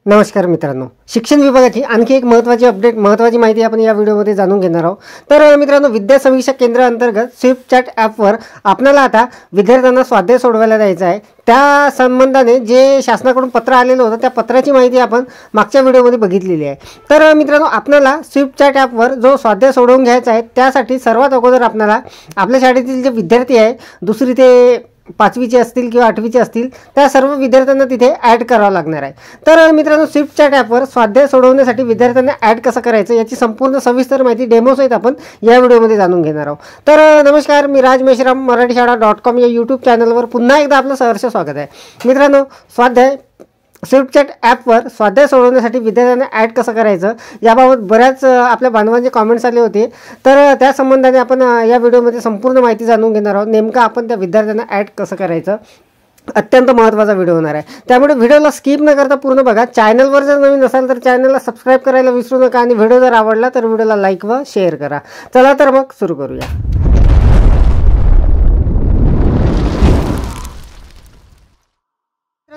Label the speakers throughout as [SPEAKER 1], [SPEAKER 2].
[SPEAKER 1] नमस्कार मित्रांनो, शिक्षण विभागाची आणखी एक महत्त्वाची अपडेट, महत्त्वाची माहिती आपण या व्हिडिओमध्ये जाणून घेणार आहोत। तर मित्रांनो, विद्या समीक्षा केंद्र अंतर्गत स्विफ्ट चॅट ॲपवर आपल्याला आता विद्यार्थ्यांना स्वाध्याय सोडवायला द्यायचा आहे। त्या संबंधाने जे शासनाकडून पत्र आलेलं होतं त्या पत्राची माहिती आपण मागच्या व्हिडिओमध्ये बघितलेली आहे। तर मित्रांनो, आपल्याला स्विफ्ट चॅट ॲपवर जो स्वाध्याय सोडवून घ्यायचा आहे त्यासाठी सर्वात अगोदर आपल्याला आपल्या शाळेतील जे विद्यार्थी आहे, दुसरी ते 5वीचे असतील किंवा 8वीचे असतील, त्या सर्व विद्यार्थ्यांना तिथे ॲड करावं लागणार आहे। तर मित्रांनो, स्विफ्ट चॅट ॲपवर स्वाध्याय सोडवण्यासाठी विद्यार्थ्यांना ॲड कसं करायचं याची संपूर्ण सविस्तर माहिती डेमोसहित आपण या व्हिडिओमध्ये जाणून घेणार आहोत। तर नमस्कार, मी राज मेश्राम, मराठीशाळा.com या यूट्यूब चॅनलवर पुन्हा एकदा आपलं सहर्ष स्वागत आहे। मित्रांनो, स्विफ्ट चॅट ॲपवर स्वाध्याय सोडवण्यासाठी विद्यार्थ्यांना ॲड कसं करायचं याबाबत बऱ्याच आपल्या बांधवांचे कॉमेंट्स आले होते। तर त्या संबंधाने आपण या व्हिडिओमध्ये संपूर्ण माहिती जाणून घेणार आहोत। नेमकं आपण त्या विद्यार्थ्यांना ॲड कसं करायचं, अत्यंत महत्त्वाचा व्हिडिओ होणार आहे, त्यामुळे व्हिडिओला स्किप न करता पूर्ण बघा। चॅनलवर जर नवीन असाल तर चॅनलला सबस्क्राईब करायला विसरू नका आणि व्हिडिओ जर आवडला तर व्हिडिओला लाईक व शेअर करा। चला तर मग सुरू करूया।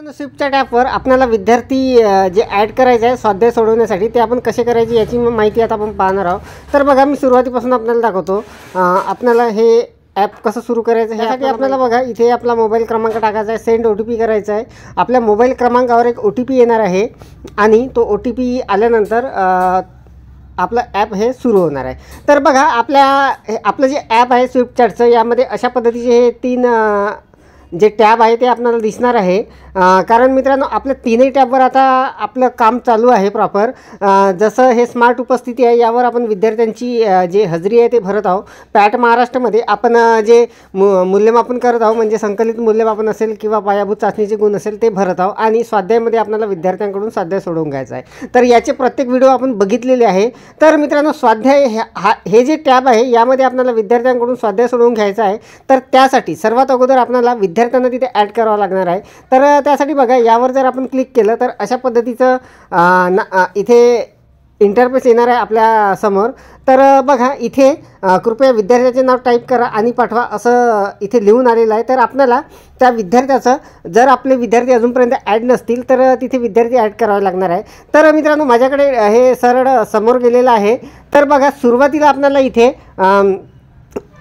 [SPEAKER 1] स्विफ्ट चॅट ॲपवर आपल्याला विद्यार्थी जे ॲड करायचे आहे स्वाध्याय सोडवण्यासाठी ते आपण कसे करायचे याची माहिती आता आपण पाहणार आहोत। तर बघा, मी सुरुवातीपासून आपल्याला दाखवतो। आपल्याला हे ॲप कसं सुरू करायचं ह्यासाठी आपल्याला बघा, इथे आपला मोबाईल क्रमांक टाकायचा आहे, सेंड OTP करायचा आहे। आपल्या मोबाईल क्रमांकावर एक OTP येणार आहे आणि तो OTP आल्यानंतर आपलं ॲप हे सुरू होणार आहे। तर बघा, आपलं जे ॲप आहे स्विफ्ट चॅटचं, यामध्ये अशा पद्धतीचे हे 3 जे टॅब आहे ते आपल्याला दिसणार आहे। कारण मित्रांनो, आपल्या 3ही टॅबवर आता आपलं काम चालू आहे प्रॉपर। जसं हे स्मार्ट उपस्थिती आहे, यावर आपण विद्यार्थ्यांची जे हजेरी आहे ते भरत आहोत। पॅट महाराष्ट्रामध्ये आपण जे मूल्यमापन करत आहोत, म्हणजे संकलित मूल्यमापन असेल किंवा पायाभूत चाचणीचे गुण असेल ते भरत आहोत आणि स्वाध्यायामध्ये आपल्याला विद्यार्थ्यांकडून स्वाध्याय सोडवून घ्यायचा आहे। तर याचे प्रत्येक व्हिडिओ आपण बघितलेले आहे। तर मित्रांनो, स्वाध्याय हे जे टॅब आहे यामध्ये आपल्याला विद्यार्थ्यांकडून स्वाध्याय सोडवून घ्यायचा आहे। तर त्यासाठी सर्वात अगोदर आपल्याला विद्यार्थ्यांना तिथे ॲड करावं लागणार आहे। तर त्यासाठी बघा, यावर जर आपण क्लिक केलं तर अशा पद्धतीचं इथे इंटरफेस येणार आहे आपल्या समोर। तर बघा, इथे कृपया विद्यार्थ्याचे नाव टाईप करा आणि पाठवा असं इथे लिहून आलेलं आहे। तर आपल्याला त्या विद्यार्थ्याचं, जर आपले विद्यार्थी अजूनपर्यंत ॲड नसतील तर तिथे विद्यार्थी ॲड करावे लागणार आहे। तर मित्रांनो, माझ्याकडे हे सरळ समोर गेलेलं आहे। तर बघा, सुरुवातीला आपल्याला इथे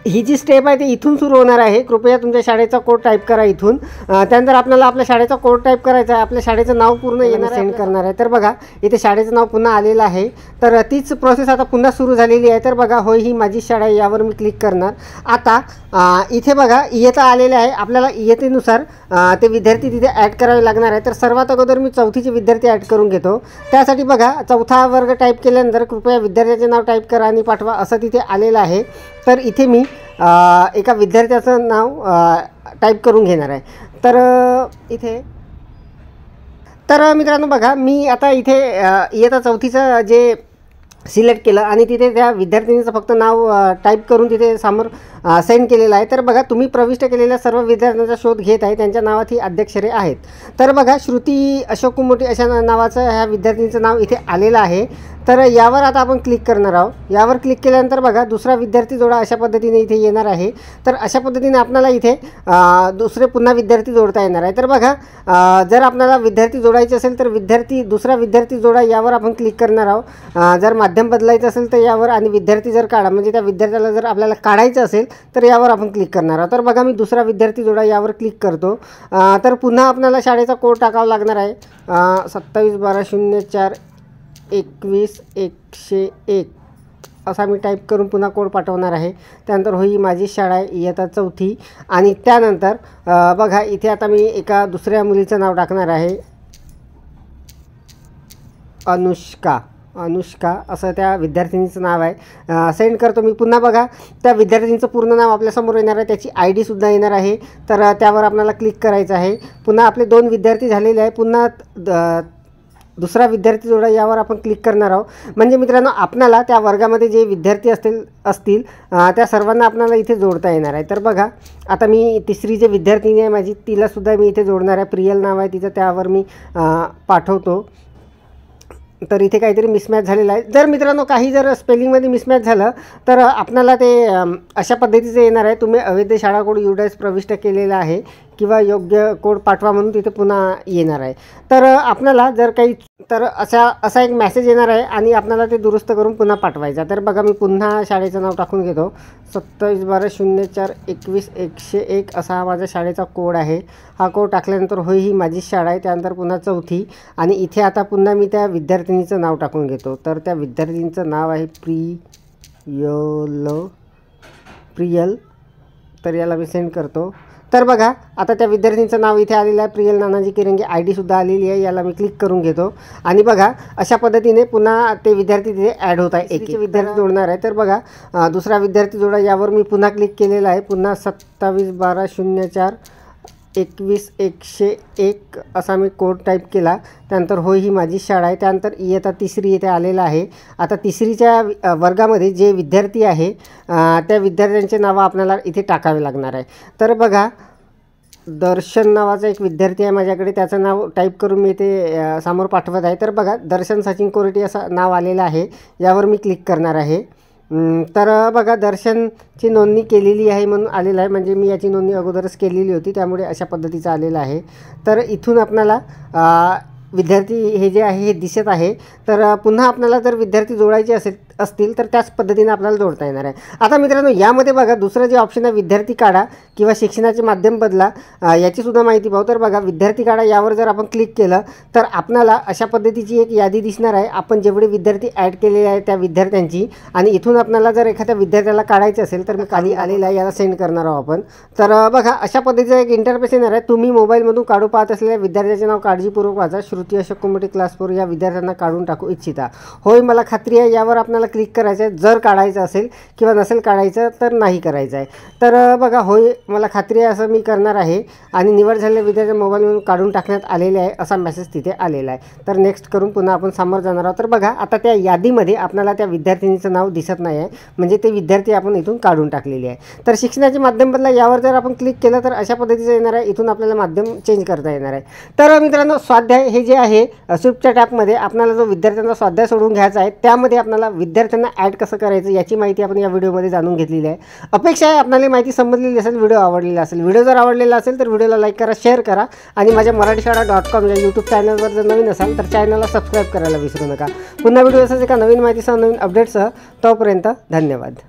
[SPEAKER 1] ही जी स्टेप आहे ती इथून सुरू होणार आहे। कृपया तुमच्या शाळेचा कोड टाईप करा इथून। त्यानंतर आपल्याला आपल्या शाळेचा कोड टाईप करायचा आहे, आपल्या शाळेचं नाव पूर्ण येणार सेंड करणार आहे। तर बघा, इथे शाळेचं नाव पुन्हा आलेलं आहे। तर तीच प्रोसेस आता पुन्हा सुरू झालेली आहे। तर बघा, होय ही माझी शाळा आहे, यावर मी क्लिक करणार। आता इथे बघा, इयत्ता आलेलं आहे। आपल्याला इयत्तेनुसार ते विद्यार्थी तिथे ॲड करावे लागणार आहे। तर सर्वात अगोदर मी 4थीचे विद्यार्थी ॲड करून घेतो। त्यासाठी बघा, 4था वर्ग टाईप केल्यानंतर कृपया विद्यार्थ्याचे नाव टाईप करा आणि पाठवा असं तिथे आलेलं आहे। तर इथे मी एका विद्यार्थ्याचं नाव टाईप करून घेणार आहे। तर इथे मित्रांनो बघा, मी आता इथे इयत्ता 4थीचं जे सिलेक्ट केलं आणि तिथे त्या विद्यार्थिनीचं फक्त नाव टाईप करून तिथे समोर सेंड केलेलं आहे। तर बघा, तुम्ही प्रविष्ट केलेल्या सर्व विद्यार्थ्यांचा शोध घेत आहे, त्यांच्या नावात ही अध्यक्षरे आहेत। तर बघा, श्रुती अशोक कुमोटे अशा नावाचं ह्या विद्यार्थिनीचं नाव इथे आलेलं आहे। तर यावर आता आपण क्लिक करणार आहोत। यावर क्लिक केल्यानंतर बघा, दुसरा विद्यार्थी जोडा अशा पद्धतीने इथे येणार आहे। तर अशा पद्धतीने आपल्याला इथे दुसरे पुन्हा विद्यार्थी जोडता येणार आहे। तर बघा, जर आपल्याला विद्यार्थी जोडायचे असेल तर दुसरा विद्यार्थी जोडा यावर आपण क्लिक करणार आहोत। जर माध्यम बदलायचं असेल तर यावर, आणि विद्यार्थी जर काढा म्हणजे त्या विद्यार्थ्याला जर आपल्याला काढायचं असेल तर यावर आपण क्लिक करणार आहोत। तर बघा, मी दुसरा विद्यार्थी जोडा यावर क्लिक करतो। तर पुन्हा आपल्याला शाळेचा कोड टाकावा लागणार आहे, 27/12/04/21/101 असा मी टाईप करून पुन्हा कोड पाठवणार आहे। त्यानंतर होई माझी शाळा आहे, इयत्ता 4थी। आणि त्यानंतर बघा, इथे आता मी एका दुसऱ्या मुलीचं नाव टाकणार आहे, अनुष्का असं त्या विद्यार्थिनीचं नाव आहे। सेंड करतो मी। पुन्हा बघा, त्या विद्यार्थिनीचं पूर्ण नाव आपल्यासमोर येणार आहे, त्याची ID सुद्धा येणार आहे। तर त्यावर आपल्याला क्लिक करायचं आहे। पुन्हा आपले 2 विद्यार्थी झालेले आहे। पुन्हा दुसरा विद्यार्थी जोडा यावर आपण क्लिक करणार आहोत। म्हणजे मित्रांनो, आपल्याला त्या वर्गामध्ये जे विद्यार्थी असतील त्या सर्वांना आपल्याला इथे जोडता येणार आहे। तर बघा, आता मी तिसरी जे विद्यार्थिनी आहे माझी, तिलासुद्धा मी इथे जोडणार आहे। प्रियल नाव आहे तिचं, त्यावर मी पाठवतो। तर इथे काहीतरी मिसमॅच झालेलं आहे। जर मित्रांनो काही जर स्पेलिंगमध्ये मिसमॅच झालं तर आपल्याला ते अशा पद्धतीचं येणार आहे, तुम्ही अवैध शाळा कोड UDAS प्रविष्ट केलेला आहे किंवा योग्य कोड पाठवा म्हणून तिथे पुन्हा येणार आहे. तर आपल्याला जर काही तर असा एक मेसेज येणार आहे आणि आपल्याला ते दुरुस्त करून पुन्हा पाठवायचा. तर बघा मी पुन्हा शाळेचं नाव टाकून घेतो. 27/12/04/21/101 असा हा माझ्या शाळेचा कोड आहे. हा कोड टाकल्यानंतर होय ही माझी शाळा आहे. त्यानंतर पुन्हा 4थी आणि इथे आता पुन्हा मी त्या विद्यार्थिनीचं नाव टाकून घेतो. तर त्या विद्यार्थिनीचं नाव आहे प्रियल. तर याला मी सेंड करतो. तर बघा आता त्या विद्यार्थिनीचं नाव इथे आलेलं आहे, प्रियल नानाजी किरंगे. ID सुद्धा आलेली आहे. याला मी क्लिक करून घेतो आणि बघा अशा पद्धतीने पुन्हा ते विद्यार्थी तिथे ॲड होत आहे. एक विद्यार्थी जोडणार आहे. तर बघा दुसरा विद्यार्थी जोडा, यावर मी पुन्हा क्लिक केलेलं आहे. पुन्हा 27/12/04/21/101 असा मी कोड टाईप केला. त्यानंतर होय ही माझी शाळा आहे. त्यानंतर इयत्ता 3री येथे आलेला आहे. आता 3रीच्या वर्गामध्ये जे विद्यार्थी आहे त्या विद्यार्थ्यांचे नावं आपल्याला इथे टाकावे लागणार आहे. तर बघा दर्शन नावाचा एक विद्यार्थी आहे माझ्याकडे, त्याचं नाव टाईप करून मी इथे समोर पाठवत आहे. तर बघा दर्शन सचिन कोरटे असं नाव आलेलं आहे. यावर मी क्लिक करणार आहे. तर बघा दर्शनची नोंदणी केलेली आहे म्हणून आलेलं आहे, म्हणजे मी याची नोंदणी अगोदरच केलेली होती त्यामुळे अशा पद्धतीचं आलेलं आहे. तर इथून आपल्याला विद्यार्थी हे जे आहे हे दिसत आहे. तर पुन्हा आपल्याला जर विद्यार्थी जोडायचे असतील तर त्याच पद्धतीने आपल्याला जोडता येणार आहे. आता मित्रांनो यामध्ये बघा दुसरं जे ऑप्शन आहे विद्यार्थी काढा किंवा शिक्षणाचे माध्यम बदला, याचीसुद्धा माहिती पाहू. तर बघा विद्यार्थी काढा यावर जर आपण क्लिक केलं तर आपल्याला अशा पद्धतीची एक यादी दिसणार आहे, आपण जेवढे विद्यार्थी ॲड केलेले आहेत त्या विद्यार्थ्यांची. आणि इथून आपल्याला जर एखाद्या विद्यार्थ्याला काढायचं असेल तर मी खाली आलेला आहे याला सेंड करणार आहोत आपण. तर बघा अशा पद्धतीचं एक इंटरफेस येणार आहे. तुम्ही मोबाईलमधून काढू पाहत असलेल्या विद्यार्थ्याचे नाव काळजीपूर्वक वाचा. श्रुती अशोक कुंबटे क्लास 4 या विद्यार्थ्यांना काढून टाकू इच्छिता. होय मला खात्री आहे यावर आपल्याला क्लिक करायचं आहे जर काढायचं असेल, किंवा नसेल काढायचं तर नाही करायचं आहे. तर बघा होय मला खात्री आहे असं मी करणार आहे आणि निवड झालेल्या विद्यार्थ्या मोबाईलमधून काढून टाकण्यात आलेले आहे असा मेसेज तिथे आलेला आहे. तर नेक्स्ट करून पुन्हा आपण समोर जाणार आहोत. तर बघा आता त्या यादीमध्ये आपल्याला त्या विद्यार्थिनीचं नाव दिसत नाही आहे, म्हणजे ते विद्यार्थी आपण इथून काढून टाकलेले आहे. तर शिक्षणाचे माध्यम बदला यावर जर आपण क्लिक केलं तर अशा पद्धतीचं येणार आहे. इथून आपल्याला माध्यम चेंज करता येणार आहे. तर मित्रांनो स्वाध्याय हे जे आहे स्विफ्टच्या टॅबमध्ये आपल्याला जो विद्यार्थ्यांना स्वाध्याय सोडून घ्यायचा आहे त्यामध्ये आपल्याला विद्यार्थ्यांना ॲड कसं करायचं याची माहिती आपण या व्हिडिओमध्ये जाणून घेतलेली आहे. अपेक्षा आहे आपल्याला माहिती समजलेली असेल, व्हिडिओ आवडलेला असेल. व्हिडिओ जर आवडलेला असेल तर व्हिडिओला लाईक करा, शेअर करा आणि माझ्या मराठीशाळा.com या यूट्यूब चॅनलवर जर नवीन असाल तर चॅनलला सबस्क्राईब करायला विसरू नका. पुन्हा व्हिडिओ असाच एका नवीन माहितीसह नवीन अपडेटसह. तोपर्यंत धन्यवाद.